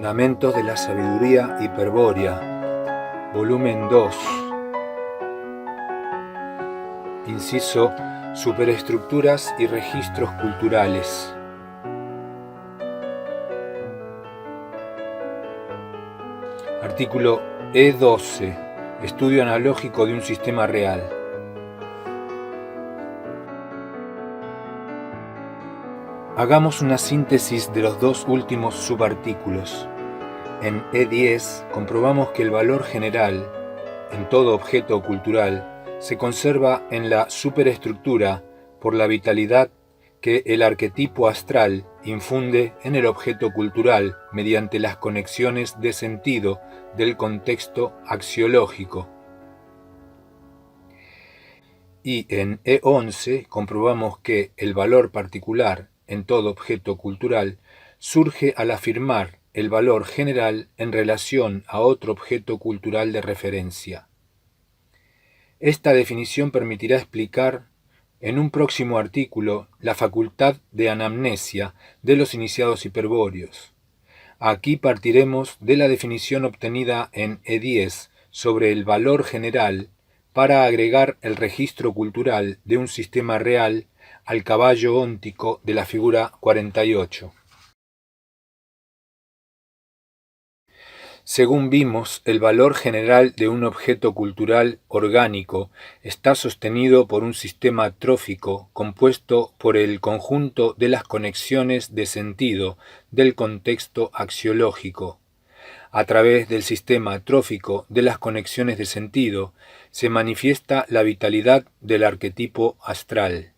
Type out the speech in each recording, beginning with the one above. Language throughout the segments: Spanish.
Fundamentos de la sabiduría hiperbórea, volumen 2, inciso Superestructuras y registros culturales. Artículo E12. Estudio analógico de un sistema real. Hagamos una síntesis de los dos últimos subartículos. En E10 comprobamos que el valor general, en todo objeto cultural, se conserva en la superestructura por la vitalidad que el arquetipo astral infunde en el objeto cultural mediante las conexiones de sentido del contexto axiológico. Y en E11 comprobamos que el valor particular en todo objeto cultural surge al afirmar el valor general en relación a otro objeto cultural de referencia. Esta definición permitirá explicar en un próximo artículo la facultad de anamnesia de los iniciados hiperbóreos. Aquí partiremos de la definición obtenida en E10 sobre el valor general para agregar el registro cultural de un sistema real al caballo óntico de la figura 48. Según vimos, el valor general de un objeto cultural orgánico está sostenido por un sistema trófico compuesto por el conjunto de las conexiones de sentido del contexto axiológico. A través del sistema trófico de las conexiones de sentido se manifiesta la vitalidad del arquetipo astral.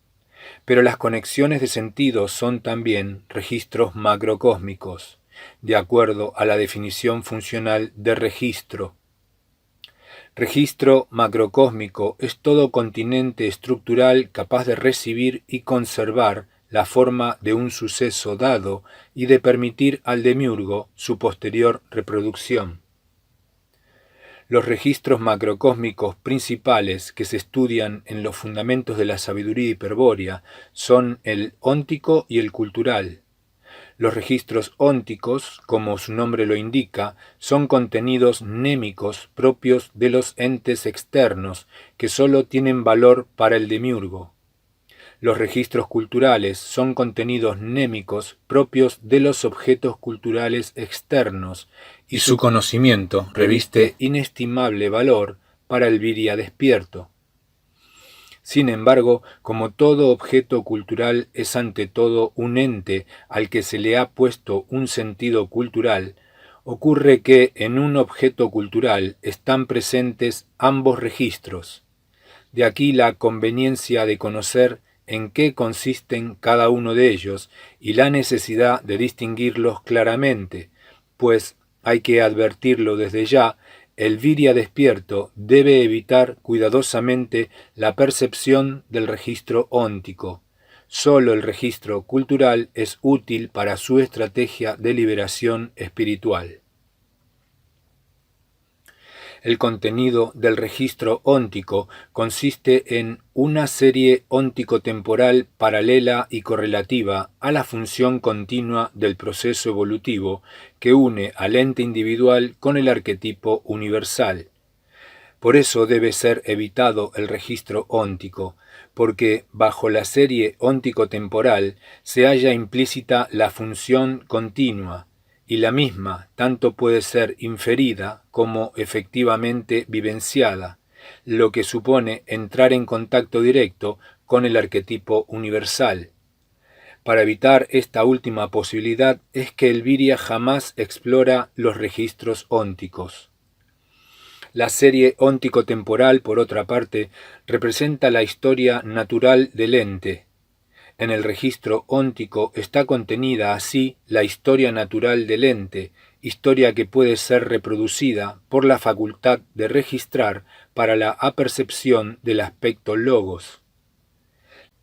Pero las conexiones de sentido son también registros macrocósmicos, de acuerdo a la definición funcional de registro. Registro macrocósmico es todo continente estructural capaz de recibir y conservar la forma de un suceso dado y de permitir al demiurgo su posterior reproducción. Los registros macrocósmicos principales que se estudian en los fundamentos de la sabiduría hiperbórea son el óntico y el cultural. Los registros ónticos, como su nombre lo indica, son contenidos mnémicos propios de los entes externos que sólo tienen valor para el demiurgo. Los registros culturales son contenidos mnémicos propios de los objetos culturales externos y su conocimiento reviste inestimable valor para el viria despierto. Sin embargo, como todo objeto cultural es ante todo un ente al que se le ha puesto un sentido cultural, ocurre que en un objeto cultural están presentes ambos registros. De aquí la conveniencia de conocer en qué consisten cada uno de ellos y la necesidad de distinguirlos claramente, pues hay que advertirlo desde ya. El viria despierto debe evitar cuidadosamente la percepción del registro óntico. Solo el registro cultural es útil para su estrategia de liberación espiritual. El contenido del registro óntico consiste en una serie óntico-temporal paralela y correlativa a la función continua del proceso evolutivo que une al ente individual con el arquetipo universal. Por eso debe ser evitado el registro óntico, porque bajo la serie óntico-temporal se halla implícita la función continua, y la misma tanto puede ser inferida como efectivamente vivenciada, lo que supone entrar en contacto directo con el arquetipo universal. Para evitar esta última posibilidad es que el viria jamás explora los registros ónticos. La serie óntico-temporal, por otra parte, representa la historia natural del ente. En el registro óntico está contenida así la historia natural del ente, historia que puede ser reproducida por la facultad de registrar para la apercepción del aspecto logos.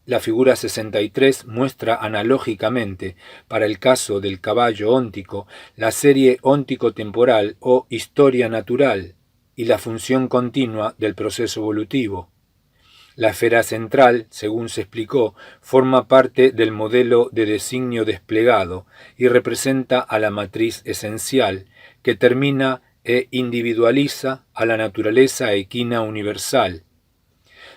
La figura 63 muestra analógicamente, para el caso del caballo óntico, la serie óntico-temporal o historia natural y la función continua del proceso evolutivo. La esfera central, según se explicó, forma parte del modelo de designio desplegado y representa a la matriz esencial, que termina e individualiza a la naturaleza equina universal.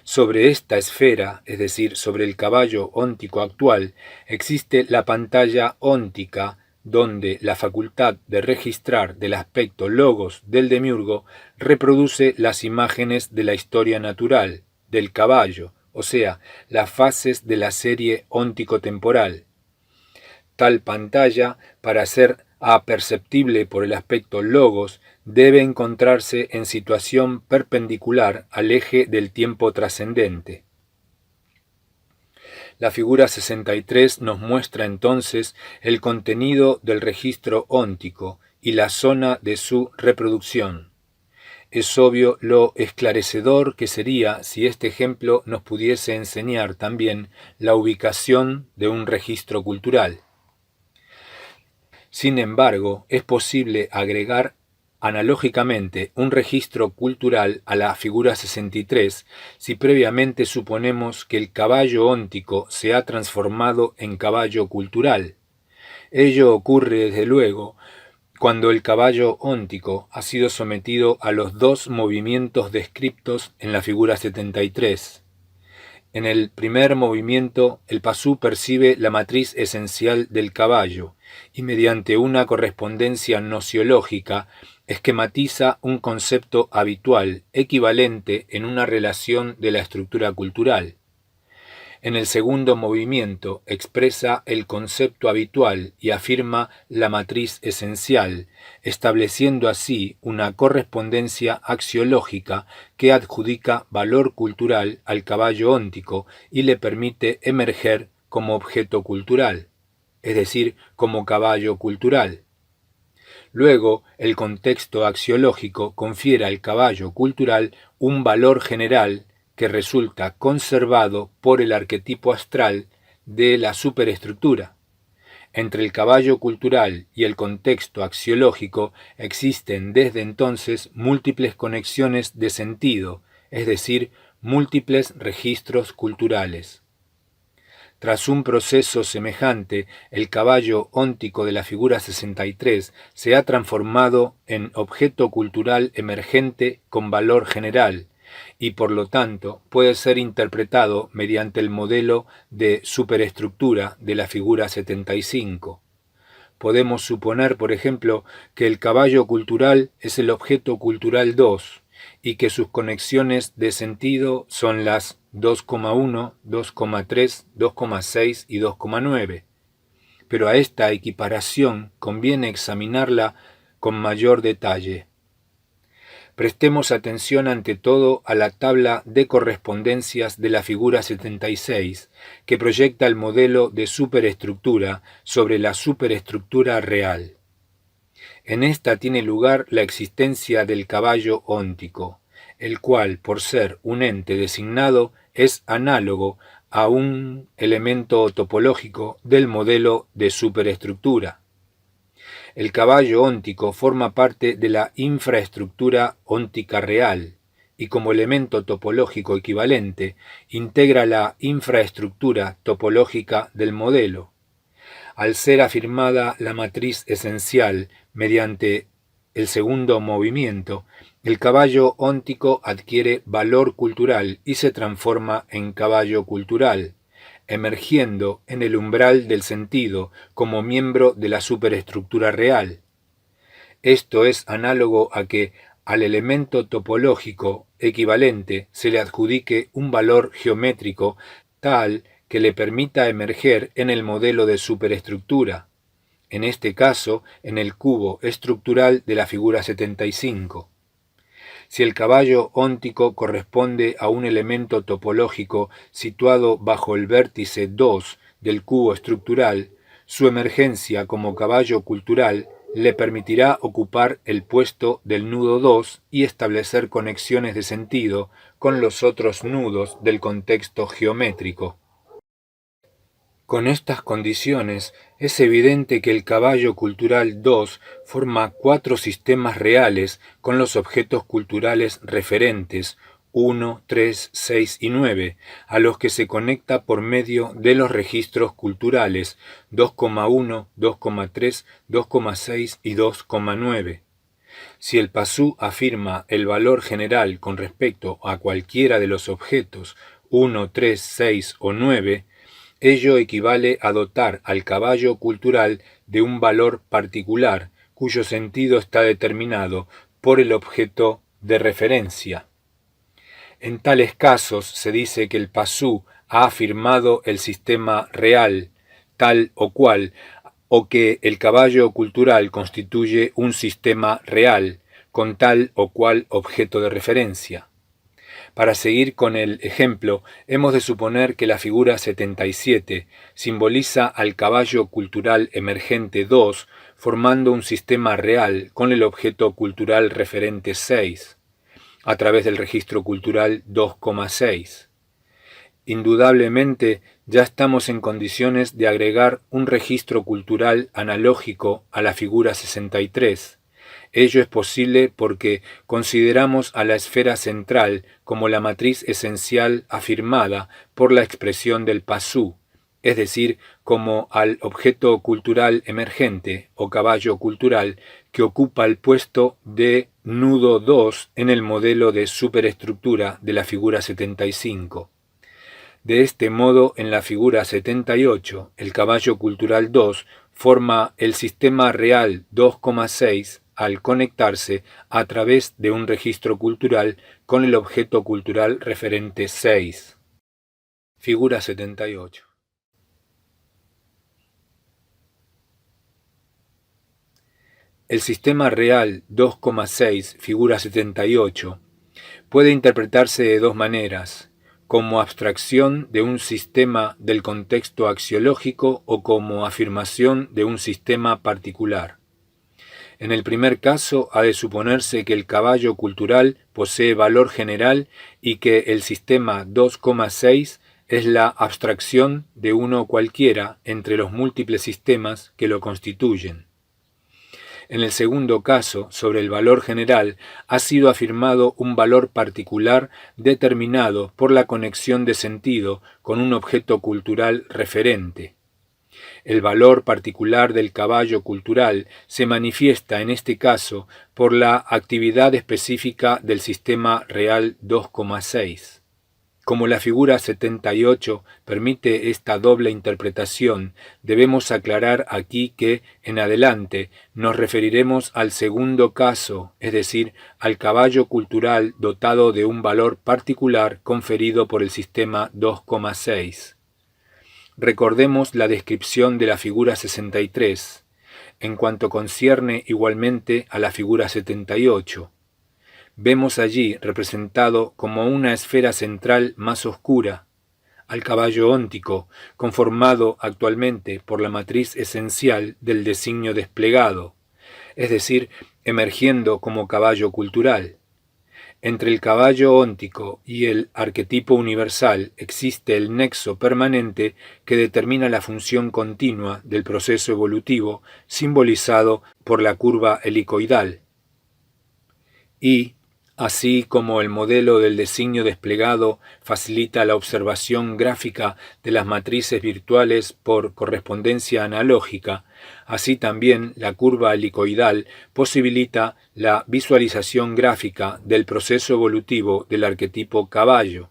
Sobre esta esfera, es decir, sobre el caballo óntico actual, existe la pantalla óntica, donde la facultad de registrar del aspecto logos del demiurgo reproduce las imágenes de la historia natural, del caballo, o sea, las fases de la serie óntico-temporal. Tal pantalla, para ser aperceptible por el aspecto logos, debe encontrarse en situación perpendicular al eje del tiempo trascendente. La figura 63 nos muestra entonces el contenido del registro óntico y la zona de su reproducción. Es obvio lo esclarecedor que sería si este ejemplo nos pudiese enseñar también la ubicación de un registro cultural. Sin embargo, es posible agregar analógicamente un registro cultural a la figura 63 si previamente suponemos que el caballo óntico se ha transformado en caballo cultural. Ello ocurre, desde luego, cuando el caballo óntico ha sido sometido a los dos movimientos descriptos en la figura 73. En el primer movimiento, el pasú percibe la matriz esencial del caballo y mediante una correspondencia nociológica esquematiza un concepto habitual, equivalente en una relación de la estructura cultural. En el segundo movimiento expresa el concepto habitual y afirma la matriz esencial, estableciendo así una correspondencia axiológica que adjudica valor cultural al caballo óntico y le permite emerger como objeto cultural, es decir, como caballo cultural. Luego, el contexto axiológico confiere al caballo cultural un valor general que resulta conservado por el arquetipo astral de la superestructura. Entre el caballo cultural y el contexto axiológico existen desde entonces múltiples conexiones de sentido, es decir, múltiples registros culturales. Tras un proceso semejante, el caballo óntico de la figura 63 se ha transformado en objeto cultural emergente con valor general, y por lo tanto puede ser interpretado mediante el modelo de superestructura de la figura 75. Podemos suponer, por ejemplo, que el caballo cultural es el objeto cultural 2 y que sus conexiones de sentido son las 2,1, 2,3, 2,6 y 2,9. Pero a esta equiparación conviene examinarla con mayor detalle. Prestemos atención ante todo a la tabla de correspondencias de la figura 76, que proyecta el modelo de superestructura sobre la superestructura real. En esta tiene lugar la existencia del caballo óntico, el cual, por ser un ente designado, es análogo a un elemento topológico del modelo de superestructura. El caballo óntico forma parte de la infraestructura óntica real y como elemento topológico equivalente integra la infraestructura topológica del modelo. Al ser afirmada la matriz esencial mediante el segundo movimiento, el caballo óntico adquiere valor cultural y se transforma en caballo cultural, emergiendo en el umbral del sentido como miembro de la superestructura real. Esto es análogo a que al elemento topológico equivalente se le adjudique un valor geométrico tal que le permita emerger en el modelo de superestructura, en este caso en el cubo estructural de la figura 75. Si el caballo óntico corresponde a un elemento topológico situado bajo el vértice 2 del cubo estructural, su emergencia como caballo cultural le permitirá ocupar el puesto del nudo 2 y establecer conexiones de sentido con los otros nudos del contexto geométrico. Con estas condiciones, es evidente que el caballo cultural 2 forma 4 sistemas reales con los objetos culturales referentes, 1, 3, 6 y 9, a los que se conecta por medio de los registros culturales 2,1, 2,3, 2,6 y 2,9. Si el pasú afirma el valor general con respecto a cualquiera de los objetos 1, 3, 6 o 9, ello equivale a dotar al caballo cultural de un valor particular, cuyo sentido está determinado por el objeto de referencia. En tales casos se dice que el pasú ha afirmado el sistema real, tal o cual, o que el caballo cultural constituye un sistema real, con tal o cual objeto de referencia. Para seguir con el ejemplo, hemos de suponer que la figura 77 simboliza al caballo cultural emergente 2, formando un sistema real con el objeto cultural referente 6, a través del registro cultural 2,6. Indudablemente, ya estamos en condiciones de agregar un registro cultural analógico a la figura 63. Ello es posible porque consideramos a la esfera central como la matriz esencial afirmada por la expresión del pasú, es decir, como al objeto cultural emergente o caballo cultural que ocupa el puesto de nudo 2 en el modelo de superestructura de la figura 75. De este modo, en la figura 78, el caballo cultural 2 forma el sistema real 2,6 al conectarse a través de un registro cultural con el objeto cultural referente 6. Figura 78. El sistema real 2,6, figura 78, puede interpretarse de dos maneras: como abstracción de un sistema del contexto axiológico o como afirmación de un sistema particular. En el primer caso, ha de suponerse que el caballo cultural posee valor general y que el sistema 2,6 es la abstracción de uno cualquiera entre los múltiples sistemas que lo constituyen. En el segundo caso, sobre el valor general, ha sido afirmado un valor particular determinado por la conexión de sentido con un objeto cultural referente. El valor particular del caballo cultural se manifiesta en este caso por la actividad específica del sistema real 2,6. Como la figura 78 permite esta doble interpretación, debemos aclarar aquí que, en adelante, nos referiremos al segundo caso, es decir, al caballo cultural dotado de un valor particular conferido por el sistema 2,6. Recordemos la descripción de la figura 63, en cuanto concierne igualmente a la figura 78. Vemos allí representado como una esfera central más oscura, al caballo óntico, conformado actualmente por la matriz esencial del designio desplegado, es decir, emergiendo como caballo cultural. Entre el caballo óntico y el arquetipo universal existe el nexo permanente que determina la función continua del proceso evolutivo simbolizado por la curva helicoidal. Y, así como el modelo del designio desplegado facilita la observación gráfica de las matrices virtuales por correspondencia analógica, así también la curva helicoidal posibilita la visualización gráfica del proceso evolutivo del arquetipo caballo.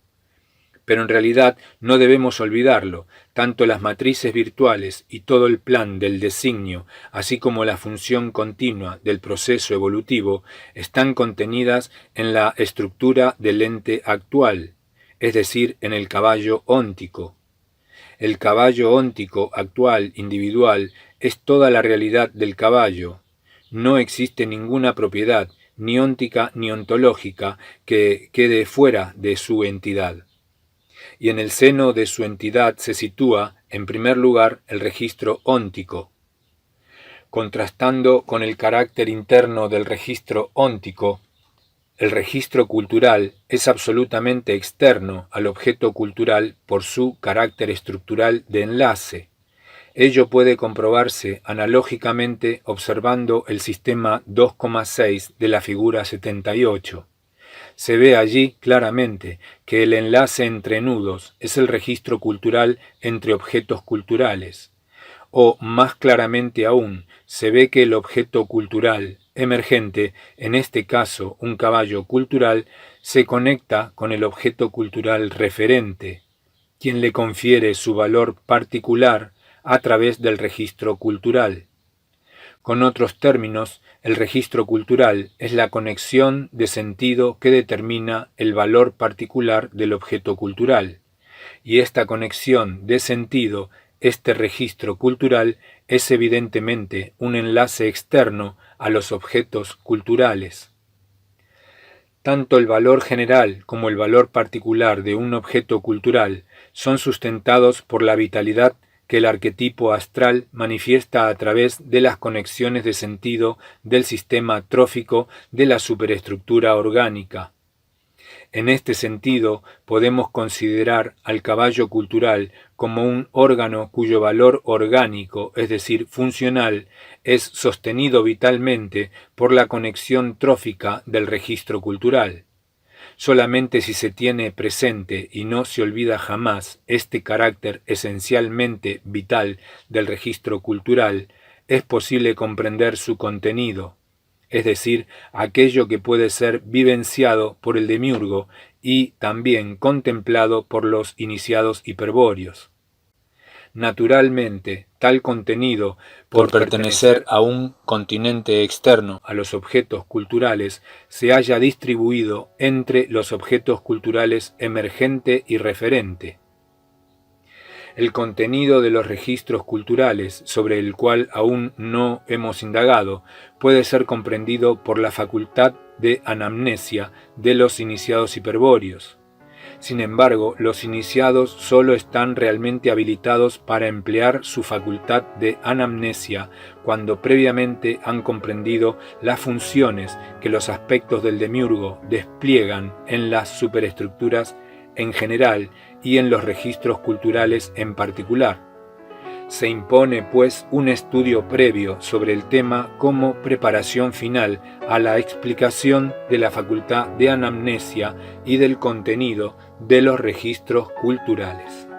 Pero en realidad no debemos olvidarlo, tanto las matrices virtuales y todo el plan del designio, así como la función continua del proceso evolutivo, están contenidas en la estructura del ente actual, es decir, en el caballo óntico. El caballo óntico actual individual es toda la realidad del caballo. No existe ninguna propiedad, ni óntica ni ontológica, que quede fuera de su entidad. Y en el seno de su entidad se sitúa, en primer lugar, el registro óntico. Contrastando con el carácter interno del registro óntico, el registro cultural es absolutamente externo al objeto cultural por su carácter estructural de enlace. Ello puede comprobarse analógicamente observando el sistema 2,6 de la figura 78. Se ve allí claramente que el enlace entre nudos es el registro cultural entre objetos culturales. O, más claramente aún, se ve que el objeto cultural emergente, en este caso un caballo cultural, se conecta con el objeto cultural referente, quien le confiere su valor particular a través del registro cultural. Con otros términos, el registro cultural es la conexión de sentido que determina el valor particular del objeto cultural, y esta conexión de sentido, este registro cultural, es evidentemente un enlace externo a los objetos culturales. Tanto el valor general como el valor particular de un objeto cultural son sustentados por la vitalidad que el arquetipo astral manifiesta a través de las conexiones de sentido del sistema trófico de la superestructura orgánica. En este sentido, podemos considerar al caballo cultural como un órgano cuyo valor orgánico, es decir, funcional, es sostenido vitalmente por la conexión trófica del registro cultural. Solamente si se tiene presente y no se olvida jamás este carácter esencialmente vital del registro cultural, es posible comprender su contenido, es decir, aquello que puede ser vivenciado por el demiurgo y también contemplado por los iniciados hiperbóreos. Naturalmente, tal contenido, por pertenecer a un continente externo a los objetos culturales, se halla distribuido entre los objetos culturales emergente y referente. El contenido de los registros culturales, sobre el cual aún no hemos indagado, puede ser comprendido por la facultad de anamnesia de los iniciados hiperbóreos. Sin embargo, los iniciados solo están realmente habilitados para emplear su facultad de anamnesia cuando previamente han comprendido las funciones que los aspectos del demiurgo despliegan en las superestructuras en general y en los registros culturales en particular. Se impone, pues, un estudio previo sobre el tema como preparación final a la explicación de la facultad de anamnesia y del contenido de los registros culturales.